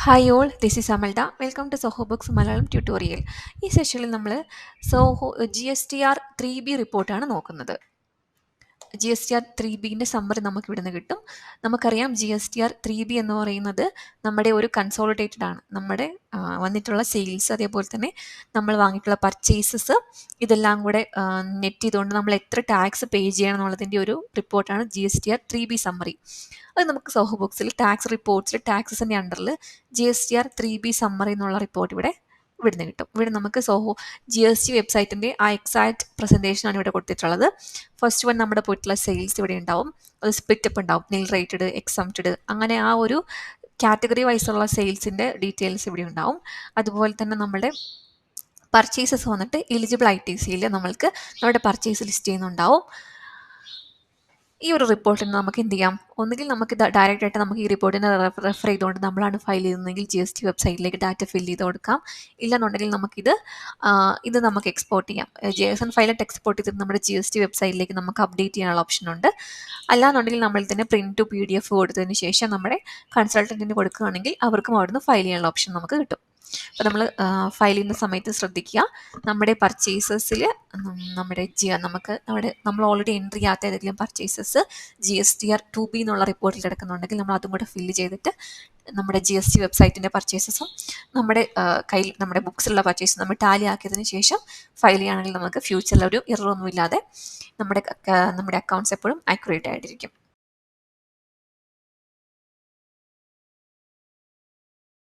Hi all, this is Amalda. Welcome to Zoho Books Malayalam tutorial. ഈ സെഷനിൽ നമ്മൾ GSTR 3B റിപ്പോർട്ടാണ് നോക്കുന്നത്. GSTR 3Bൻ്റെ സമ്മറി നമുക്ക് ഇവിടുന്ന് കിട്ടും. നമുക്കറിയാം GSTR 3B എന്ന് പറയുന്നത് നമ്മുടെ ഒരു കൺസോളിഡേറ്റഡ് ആണ്. നമ്മുടെ വന്നിട്ടുള്ള സെയിൽസ്, അതേപോലെ തന്നെ നമ്മൾ വാങ്ങിയിട്ടുള്ള പർച്ചേസസ്, ഇതെല്ലാം കൂടെ നെറ്റ് ചെയ്തുകൊണ്ട് നമ്മൾ എത്ര ടാക്സ് പേ ചെയ്യണം എന്നുള്ളതിൻ്റെ ഒരു റിപ്പോർട്ടാണ് GSTR 3B സമ്മറി. അത് നമുക്ക് സോഹോ ബുക്സിൽ ടാക്സ് റിപ്പോർട്ട്സിൽ ടാക്സസിൻ്റെ അണ്ടറിൽ GSTR 3B സമ്മറി എന്നുള്ള റിപ്പോർട്ട് ഇവിടുന്ന് കിട്ടും. ഇവിടെ നമുക്ക് സോഹോ GST വെബ്സൈറ്റിൻ്റെ ആ എക്സാക്ട് പ്രസൻറ്റേഷനാണ് ഇവിടെ കൊടുത്തിട്ടുള്ളത്. ഫസ്റ്റ് വൺ നമ്മുടെ പോയിട്ടുള്ള സെയിൽസ് ഇവിടെ ഉണ്ടാവും, അത് സ്പ്ലിറ്റപ്പ് ഉണ്ടാവും, നിൽ റേറ്റഡ്, എക്സംപ്റ്റഡ്, അങ്ങനെ ആ ഒരു കാറ്റഗറി വൈസുള്ള സെയിൽസിൻ്റെ ഡീറ്റെയിൽസ് ഇവിടെ ഉണ്ടാവും. അതുപോലെ തന്നെ നമ്മുടെ പർച്ചേസസ് വന്നിട്ട് എലിജിബിൾ ITCയിൽ നമ്മൾക്ക് നമ്മുടെ പർച്ചേസ് ലിസ്റ്റ് ചെയ്യുന്നുണ്ടാവും. ഈ ഒരു റിപ്പോർട്ടിന് നമുക്ക് എന്ത് ചെയ്യാം, ഒന്നുകിൽ നമുക്ക് ഡയറക്റ്റ് ആയിട്ട് നമുക്ക് ഈ റിപ്പോർട്ടിനെ റെഫർ ചെയ്തുകൊണ്ട് നമ്മളാണ് ഫയൽ ചെയ്യുന്നതെങ്കിൽ GST വെബ്സൈറ്റിലേക്ക് ഡാറ്റ ഫില്ല് ചെയ്ത് കൊടുക്കാം. ഇല്ലെന്നുണ്ടെങ്കിൽ ഇത് നമുക്ക് എക്സ്പോർട്ട് ചെയ്യാം. JSON ഫയലായിട്ട് എക്സ്പോർട്ട് ചെയ്തിട്ട് നമ്മുടെ GST വെബ്സൈറ്റിലേക്ക് നമുക്ക് അപ്ഡേറ്റ് ചെയ്യാനുള്ള ഓപ്ഷൻ ഉണ്ട്. അല്ലാന്നുണ്ടെങ്കിൽ നമ്മൾ തന്നെ പ്രിൻറ്റ് ടു PDF കൊടുത്തതിന് ശേഷം നമ്മുടെ കൺസൾട്ടൻറ്റിന് കൊടുക്കുകയാണെങ്കിൽ അവർക്കും അവിടുന്ന് ഫയൽ ചെയ്യാനുള്ള ഓപ്ഷൻ നമുക്ക് കിട്ടും. അപ്പോൾ നമ്മൾ ഫയൽ ചെയ്യുന്ന സമയത്ത് ശ്രദ്ധിക്കുക, നമ്മുടെ പർച്ചേസസിൽ നമ്മൾ ഓൾറെഡി എൻട്രി ചെയ്യാത്ത ഏതെങ്കിലും പർച്ചേസസ് GSTR 2B എന്നുള്ള റിപ്പോർട്ടിൽ കിടക്കുന്നുണ്ടെങ്കിൽ നമ്മൾ അതും കൂടെ ഫില്ല് ചെയ്തിട്ട് നമ്മുടെ GST വെബ്സൈറ്റിൻ്റെ പർച്ചേസസും നമ്മുടെ കയ്യിൽ നമ്മുടെ ബുക്സിലുള്ള പർച്ചേസും നമ്മൾ ടാലി ആക്കിയതിന് ശേഷം ഫയൽ ചെയ്യുകയാണെങ്കിൽ നമുക്ക് ഫ്യൂച്ചറിൽ ഒരു എററൊന്നും ഇല്ലാതെ നമ്മുടെ അക്കൗണ്ട്സ് എപ്പോഴും ആക്യുറേറ്റ് ആയിട്ടിരിക്കും.